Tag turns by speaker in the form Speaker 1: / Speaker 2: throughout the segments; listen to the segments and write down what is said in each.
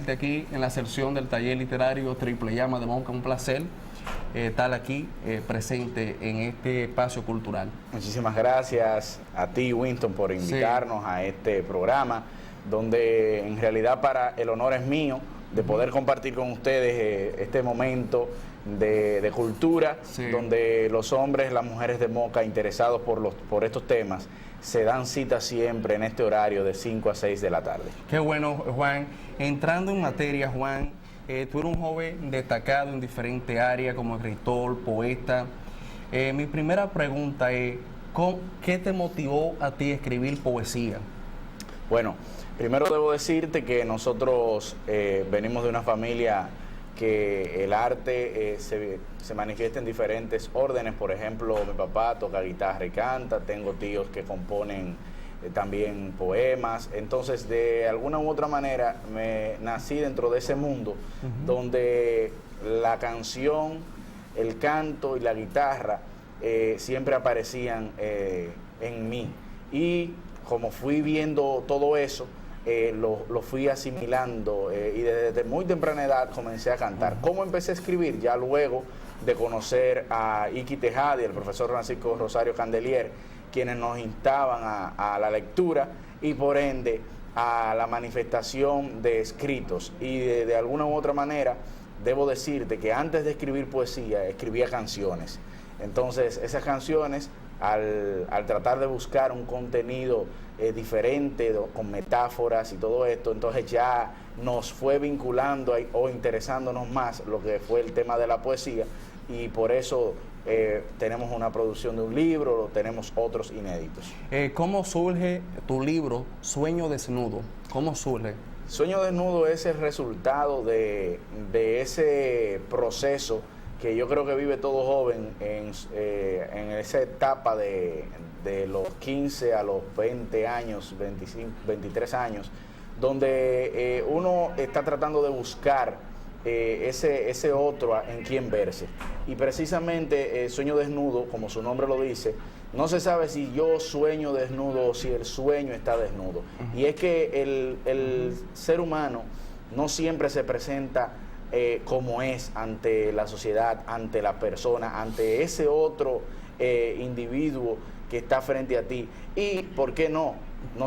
Speaker 1: Aquí en la sección del taller literario Triple Llama de Moca, un placer estar aquí presente en este espacio cultural.
Speaker 2: Muchísimas gracias a ti, Winston, por invitarnos a este programa, donde en realidad el honor es mío de poder compartir con ustedes este momento de cultura, donde los hombres, las mujeres de Moca interesados por estos temas se dan cita siempre en este horario de 5 a 6 de la tarde.
Speaker 1: Qué bueno, Juan. Entrando en materia, Juan, tú eres un joven destacado en diferentes áreas como escritor, poeta. Mi primera pregunta es, ¿qué te motivó a ti a escribir poesía?
Speaker 2: Bueno, primero debo decirte que nosotros venimos de una familia que el arte se manifiesta en diferentes órdenes. Por ejemplo, mi papá toca guitarra y canta, tengo tíos que componen también poemas. Entonces, de alguna u otra manera, me nací dentro de ese mundo donde la canción, el canto y la guitarra siempre aparecían en mí. Y como fui viendo todo eso, lo fui asimilando y desde muy temprana edad comencé a cantar. ¿Cómo empecé a escribir? Ya luego de conocer a Iki Tejada y al profesor Francisco Rosario Candelier, quienes nos instaban a la lectura y por ende a la manifestación de escritos. Y de alguna u otra manera debo decirte que antes de escribir poesía escribía canciones. Entonces esas canciones, al tratar de buscar un contenido diferente, con metáforas y todo esto, entonces ya nos fue vinculando o interesándonos más lo que fue el tema de la poesía, y por eso tenemos una producción de un libro, tenemos otros inéditos.
Speaker 1: ¿Cómo surge tu libro Sueño Desnudo? ¿Cómo surge?
Speaker 2: Sueño Desnudo es el resultado de ese proceso que yo creo que vive todo joven en esa etapa de los 15 a los 20 años, 25, 23 años, donde uno está tratando de buscar ese otro en quien verse. Y precisamente Sueño Desnudo, como su nombre lo dice, no se sabe si yo sueño desnudo o si el sueño está desnudo. Y es que el ser humano no siempre se presenta como es ante la sociedad, ante la persona, ante ese otro individuo que está frente a ti. Y, ¿por qué no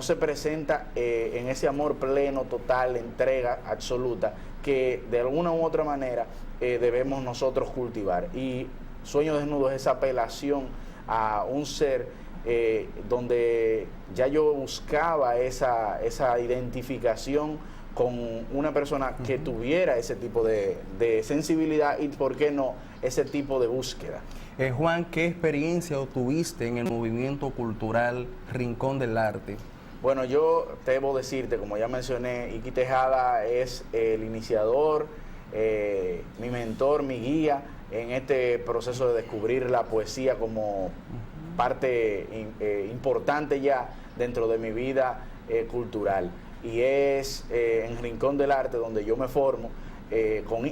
Speaker 2: se presenta en ese amor pleno, total, entrega absoluta, que de alguna u otra manera debemos nosotros cultivar? Y Sueño Desnudo es esa apelación a un ser donde ya yo buscaba esa identificación con una persona que tuviera ese tipo de sensibilidad y, ¿por qué no?, ese tipo de búsqueda.
Speaker 1: Juan, ¿qué experiencia tuviste en el movimiento cultural Rincón del Arte?
Speaker 2: Bueno, yo debo decirte, como ya mencioné, Iki Tejada es el iniciador, mi mentor, mi guía en este proceso de descubrir la poesía como parte importante ya dentro de mi vida cultural. Y es en Rincón del Arte donde yo me formo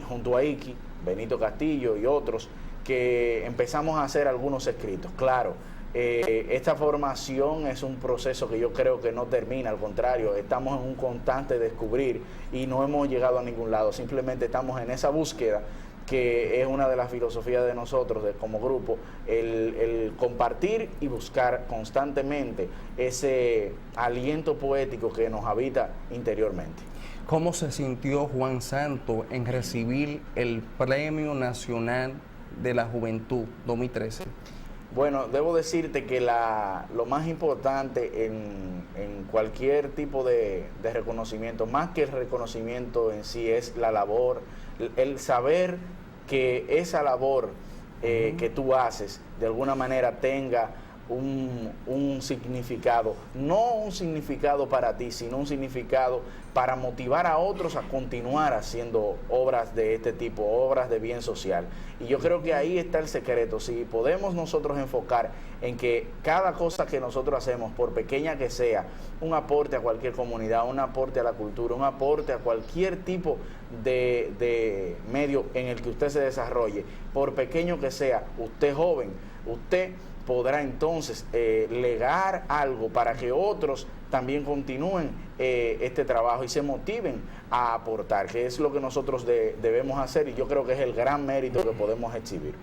Speaker 2: junto a Iki, Benito Castillo y otros, que empezamos a hacer algunos escritos. Claro, esta formación es un proceso que yo creo que no termina, al contrario, estamos en un constante descubrir y no hemos llegado a ningún lado, simplemente estamos en esa búsqueda, que es una de las filosofías de nosotros como grupo, el compartir y buscar constantemente ese aliento poético que nos habita interiormente.
Speaker 1: ¿Cómo se sintió Juan Santos en recibir el Premio Nacional de la Juventud 2013?
Speaker 2: Bueno, debo decirte que lo más importante en cualquier tipo de reconocimiento, más que el reconocimiento en sí, es la labor, el saber que esa labor que tú haces de alguna manera tenga un significado, no un significado para ti, sino un significado para motivar a otros a continuar haciendo obras de este tipo, obras de bien social. Y yo creo que ahí está el secreto. Si podemos nosotros enfocar en que cada cosa que nosotros hacemos, por pequeña que sea, un aporte a cualquier comunidad, un aporte a la cultura, un aporte a cualquier tipo de medio en el que usted se desarrolle, por pequeño que sea, usted joven, usted podrá entonces legar algo para que otros también continúen este trabajo y se motiven a aportar, que es lo que nosotros debemos hacer, y yo creo que es el gran mérito que podemos exhibir.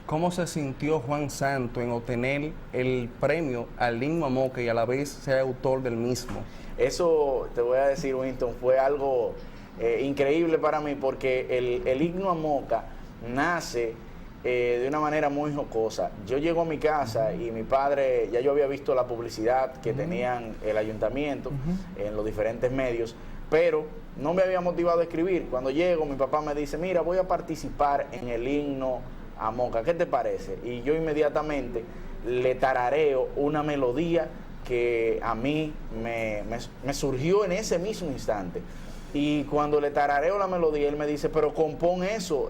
Speaker 1: ¿Cómo se sintió Juan Santos en obtener el premio al himno a Moca y a la vez ser autor del mismo?
Speaker 2: Eso, te voy a decir, Winston, fue algo increíble para mí, porque el himno a Moca nace de una manera muy jocosa. Yo llego a mi casa y mi padre, ya yo había visto la publicidad que tenían el ayuntamiento en los diferentes medios, pero no me había motivado a escribir. Cuando llego, mi papá me dice, mira, voy a participar en el himno a Moca, ¿qué te parece? Y yo inmediatamente le tarareo una melodía que a mí me surgió en ese mismo instante. Y cuando le tarareo la melodía, él me dice, pero compón eso,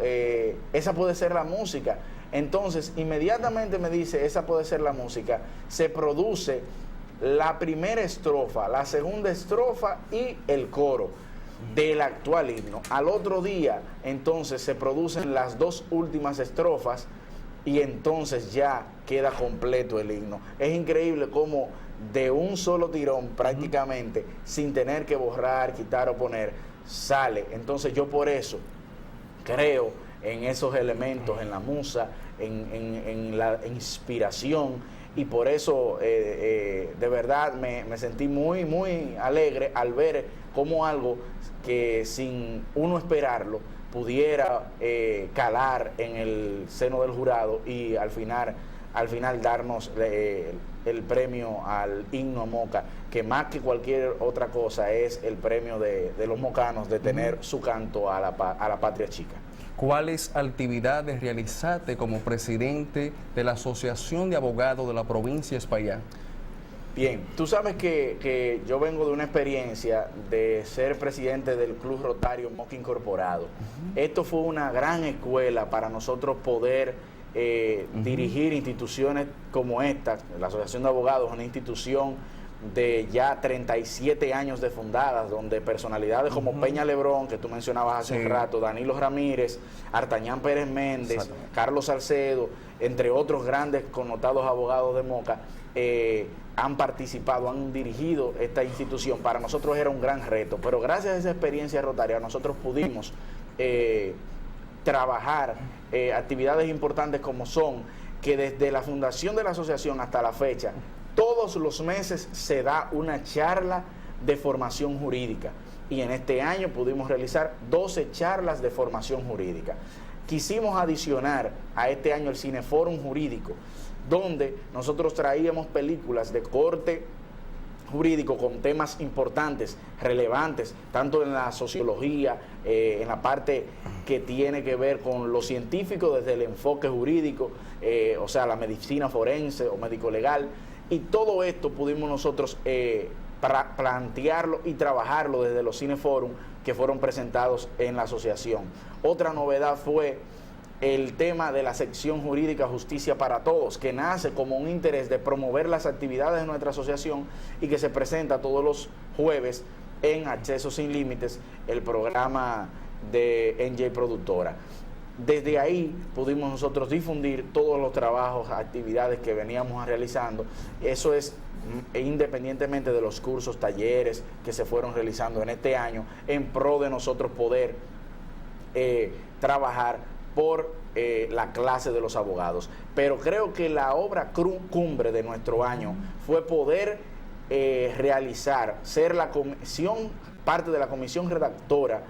Speaker 2: esa puede ser la música. Entonces, inmediatamente me dice, esa puede ser la música. Se produce la primera estrofa, la segunda estrofa y el coro del actual himno. Al otro día, entonces, se producen las dos últimas estrofas y entonces ya queda completo el himno. Es increíble cómo de un solo tirón prácticamente, sin tener que borrar, quitar o poner, sale. Entonces yo por eso creo en esos elementos, en la musa, en la inspiración, y por eso de verdad me sentí muy, muy alegre al ver cómo algo que sin uno esperarlo pudiera calar en el seno del jurado y al final darnos el premio al himno a Moca, que más que cualquier otra cosa es el premio de los mocanos de tener su canto a la patria chica.
Speaker 1: ¿Cuáles actividades realizaste como presidente de la Asociación de Abogados de la provincia de Espaillá?
Speaker 2: Bien, tú sabes que yo vengo de una experiencia de ser presidente del Club Rotario Moca Incorporado. Esto fue una gran escuela para nosotros poder dirigir instituciones como esta. La Asociación de Abogados es una institución de ya 37 años de fundadas, donde personalidades como Peña Lebrón, que tú mencionabas hace un rato, Danilo Ramírez, Artañán Pérez Méndez, Carlos Salcedo, entre otros grandes connotados abogados de Moca, han participado, han dirigido esta institución. Para nosotros era un gran reto, pero gracias a esa experiencia rotaria nosotros pudimos trabajar actividades importantes como son que desde la fundación de la asociación hasta la fecha, todos los meses se da una charla de formación jurídica, y en este año pudimos realizar 12 charlas de formación jurídica. Quisimos adicionar a este año el Cineforum Jurídico, donde nosotros traíamos películas de corte jurídico con temas importantes, relevantes, tanto en la sociología, en la parte que tiene que ver con lo científico desde el enfoque jurídico, o sea, la medicina forense o médico-legal, y todo esto pudimos nosotros plantearlo y trabajarlo desde los Cineforum que fueron presentados en la asociación. Otra novedad fue el tema de la sección jurídica Justicia para Todos, que nace como un interés de promover las actividades de nuestra asociación y que se presenta todos los jueves en Acceso Sin Límites, el programa de NJ Productora. Desde ahí pudimos nosotros difundir todos los trabajos, actividades que veníamos realizando. Eso es independientemente de los cursos, talleres que se fueron realizando en este año, en pro de nosotros poder trabajar por la clase de los abogados. Pero creo que la obra cumbre de nuestro año fue poder ser la comisión, parte de la comisión redactora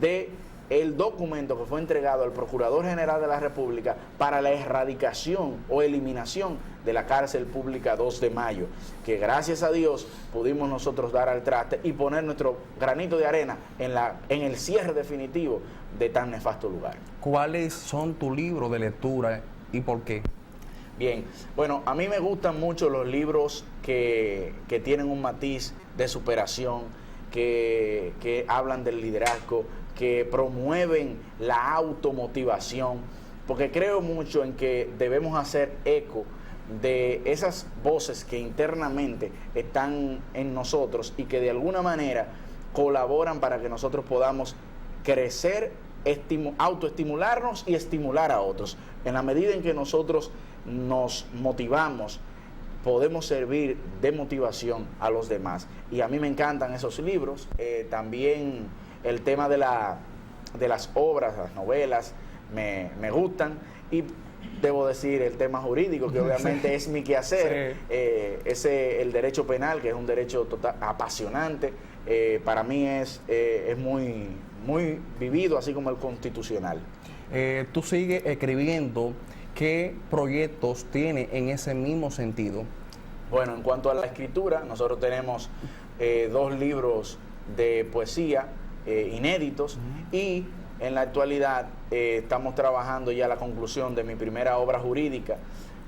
Speaker 2: de el documento que fue entregado al Procurador General de la República para la erradicación o eliminación de la cárcel pública 2 de Mayo, que gracias a Dios pudimos nosotros dar al traste y poner nuestro granito de arena en el cierre definitivo de tan nefasto lugar.
Speaker 1: ¿Cuáles son tus libros de lectura y por qué?
Speaker 2: Bien, bueno, a mí me gustan mucho los libros que tienen un matiz de superación, que hablan del liderazgo, que promueven la automotivación, porque creo mucho en que debemos hacer eco de esas voces que internamente están en nosotros y que de alguna manera colaboran para que nosotros podamos crecer autoestimularnos y estimular a otros. En la medida en que nosotros nos motivamos, podemos servir de motivación a los demás. Y a mí me encantan esos libros. También el tema de las obras, las novelas, me gustan. Y debo decir el tema jurídico, que obviamente es mi quehacer. El derecho penal, que es un derecho apasionante, para mí es muy, muy vivido, así como el constitucional.
Speaker 1: Tú sigues escribiendo. ¿Qué proyectos tiene en ese mismo sentido?
Speaker 2: Bueno, en cuanto a la escritura, nosotros tenemos 2 libros de poesía inéditos y en la actualidad estamos trabajando ya la conclusión de mi primera obra jurídica,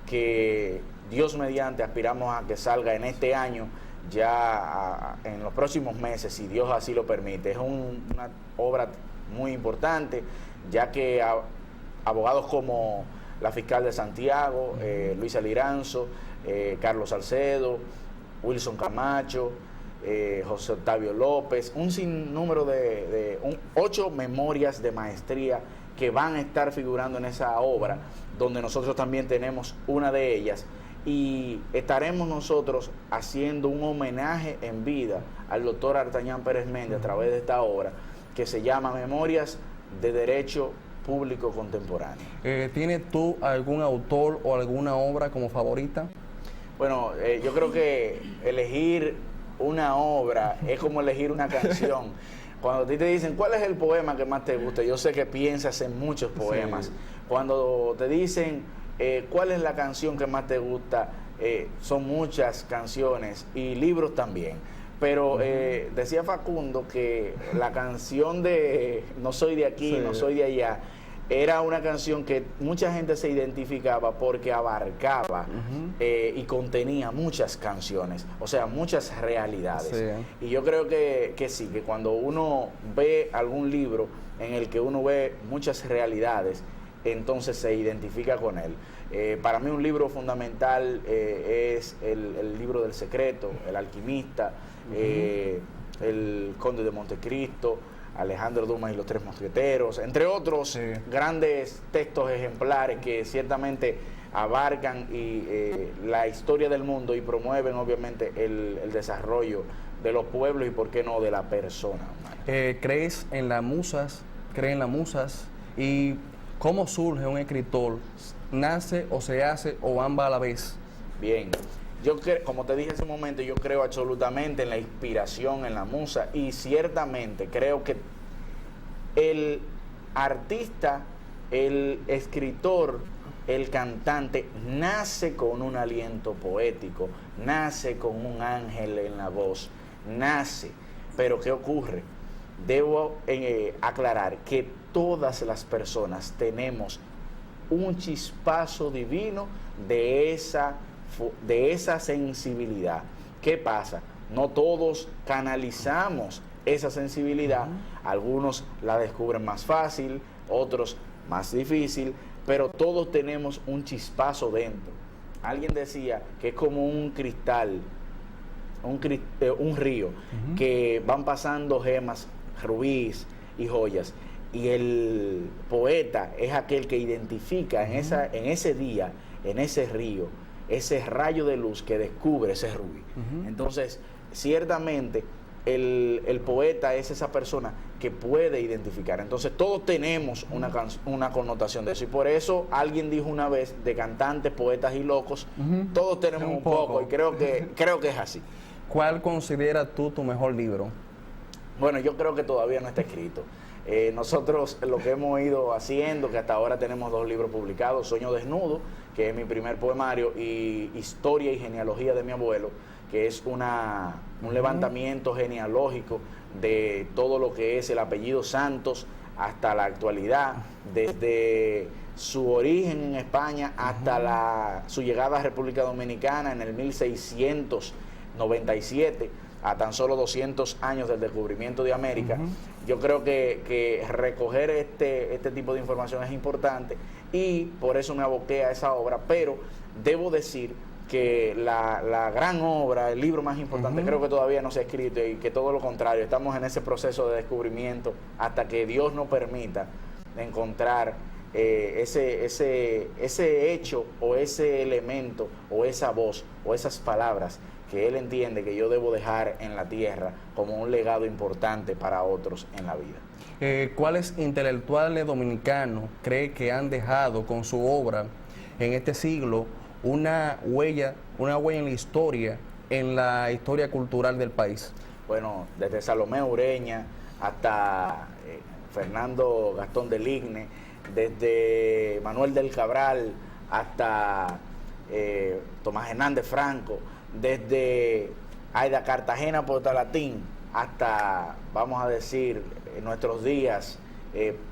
Speaker 2: que Dios mediante aspiramos a que salga en este año, ya en los próximos meses, si Dios así lo permite. Es una obra muy importante, ya que abogados como la fiscal de Santiago, Luisa Liranzo, Carlos Salcedo, Wilson Camacho, José Octavio López, un sinnúmero de 8 memorias de maestría que van a estar figurando en esa obra, donde nosotros también tenemos una de ellas, y estaremos nosotros haciendo un homenaje en vida al doctor Artañán Pérez Méndez a través de esta obra, que se llama Memorias de Derecho Público Contemporáneo.
Speaker 1: ¿Tienes tú algún autor o alguna obra como favorita?
Speaker 2: Bueno, yo creo que elegir una obra es como elegir una canción. Cuando a ti te dicen, ¿cuál es el poema que más te gusta? Yo sé que piensas en muchos poemas. Sí. Cuando te dicen, ¿cuál es la canción que más te gusta? Son muchas canciones y libros también. Pero decía Facundo que la canción de No soy de aquí, no soy de allá, era una canción que mucha gente se identificaba porque abarcaba y contenía muchas canciones, o sea, muchas realidades. Sí. Y yo creo que sí, que cuando uno ve algún libro en el que uno ve muchas realidades, entonces se identifica con él. Para mí un libro fundamental es el libro del secreto, El alquimista, El Conde de Montecristo, Alejandro Dumas y los Tres Mosqueteros, entre otros grandes textos ejemplares que ciertamente abarcan la historia del mundo y promueven obviamente el desarrollo de los pueblos y por qué no de la persona.
Speaker 1: ¿Crees en las musas? ¿Crees en las musas? ¿Y cómo surge un escritor? ¿Nace o se hace o ambas a la vez?
Speaker 2: Bien. Yo, como te dije hace un momento, yo creo absolutamente en la inspiración, en la musa, y ciertamente creo que el artista, el escritor, el cantante nace con un aliento poético, nace con un ángel en la voz, nace. Pero ¿qué ocurre? Debo aclarar que todas las personas tenemos un chispazo divino de esa sensibilidad. ¿Qué pasa? No todos canalizamos esa sensibilidad, algunos la descubren más fácil, otros más difícil, pero todos tenemos un chispazo dentro. Alguien decía que es como un cristal, un río, que van pasando gemas, rubíes y joyas, y el poeta es aquel que identifica en ese día, en ese río, ese rayo de luz que descubre ese rubí. Entonces, ciertamente, el poeta es esa persona que puede identificar. Entonces, todos tenemos una connotación de eso. Y por eso, alguien dijo una vez, de cantantes, poetas y locos, todos tenemos un poco. Y creo que es así.
Speaker 1: ¿Cuál consideras tú tu mejor libro?
Speaker 2: Bueno, yo creo que todavía no está escrito. Nosotros lo que hemos ido haciendo, que hasta ahora tenemos 2 libros publicados, Sueño Desnudo, que es mi primer poemario, y Historia y Genealogía de mi abuelo, que es un levantamiento genealógico de todo lo que es el apellido Santos hasta la actualidad, desde su origen en España hasta su llegada a República Dominicana en el 1697, a tan solo 200 años del descubrimiento de América. Yo creo que recoger este tipo de información es importante y por eso me aboqué a esa obra, pero debo decir que la gran obra, el libro más importante, creo que todavía no se ha escrito y que todo lo contrario, estamos en ese proceso de descubrimiento hasta que Dios nos permita encontrar ese hecho o ese elemento o esa voz o esas palabras que él entiende que yo debo dejar en la tierra como un legado importante para otros en la vida.
Speaker 1: ¿Cuáles intelectuales dominicanos cree que han dejado con su obra en este siglo una huella en la historia cultural del país?
Speaker 2: Bueno, desde Salomé Ureña hasta Fernando Gastón del Igne, desde Manuel del Cabral hasta Tomás Hernández Franco, desde Aida Cartagena Portalatín hasta, vamos a decir, en nuestros días,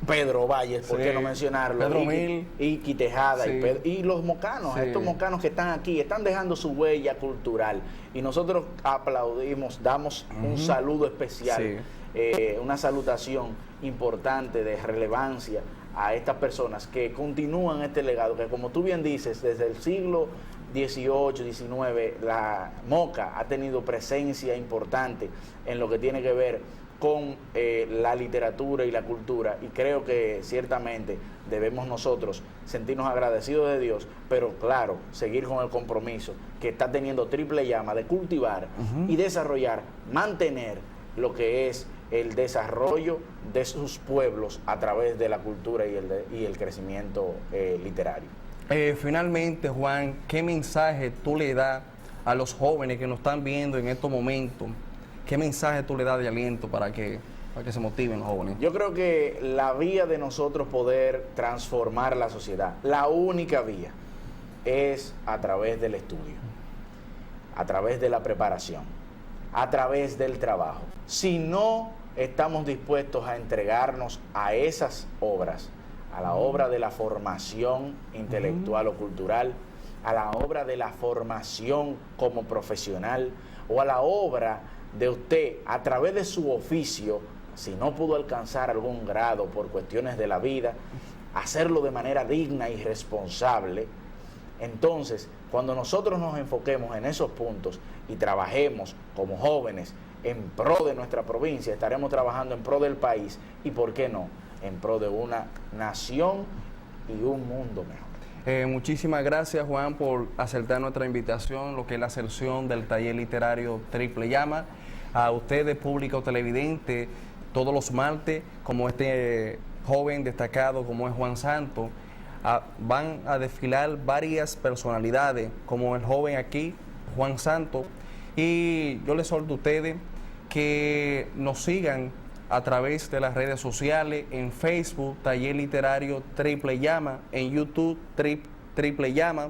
Speaker 2: Pedro Valles, ¿por qué no mencionarlo?
Speaker 1: Pedro Mil.
Speaker 2: Iqui Tejada,
Speaker 1: Sí.
Speaker 2: y los mocanos,
Speaker 1: Sí.
Speaker 2: estos mocanos que están aquí, están dejando su huella cultural. Y nosotros aplaudimos, damos un saludo especial, una salutación importante de relevancia a estas personas que continúan este legado, que como tú bien dices, desde el siglo XVIII, XIX, la Moca ha tenido presencia importante en lo que tiene que ver con la literatura y la cultura, y creo que ciertamente debemos nosotros sentirnos agradecidos de Dios, pero claro, seguir con el compromiso que está teniendo Triple Llama de cultivar y desarrollar, mantener lo que es el desarrollo de sus pueblos a través de la cultura y el crecimiento literario.
Speaker 1: Finalmente, Juan, ¿qué mensaje tú le das a los jóvenes que nos están viendo en estos momentos? ¿Qué mensaje tú le das de aliento para que se motiven los jóvenes?
Speaker 2: Yo creo que la vía de nosotros poder transformar la sociedad, la única vía, es a través del estudio, a través de la preparación, a través del trabajo. Si no estamos dispuestos a entregarnos a esas obras, a la obra de la formación intelectual o cultural, a la obra de la formación como profesional, o a la obra de usted a través de su oficio, si no pudo alcanzar algún grado por cuestiones de la vida, hacerlo de manera digna y responsable. Entonces, cuando nosotros nos enfoquemos en esos puntos y trabajemos como jóvenes en pro de nuestra provincia, estaremos trabajando en pro del país y, ¿por qué no?, en pro de una nación y un mundo mejor.
Speaker 1: Muchísimas gracias, Juan, por aceptar nuestra invitación, lo que es la sección del taller literario Triple Llama. A ustedes, público televidente, todos los martes, como este joven destacado como es Juan Santos, van a desfilar varias personalidades, como el joven aquí, Juan Santos, y yo les solto a ustedes que nos sigan a través de las redes sociales, en Facebook, Taller Literario Triple Llama, en YouTube, Triple Llama,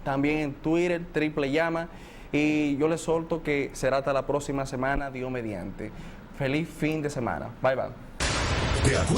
Speaker 1: también en Twitter, Triple Llama, y yo les solto que será hasta la próxima semana, Dios mediante. Feliz fin de semana. Bye, bye.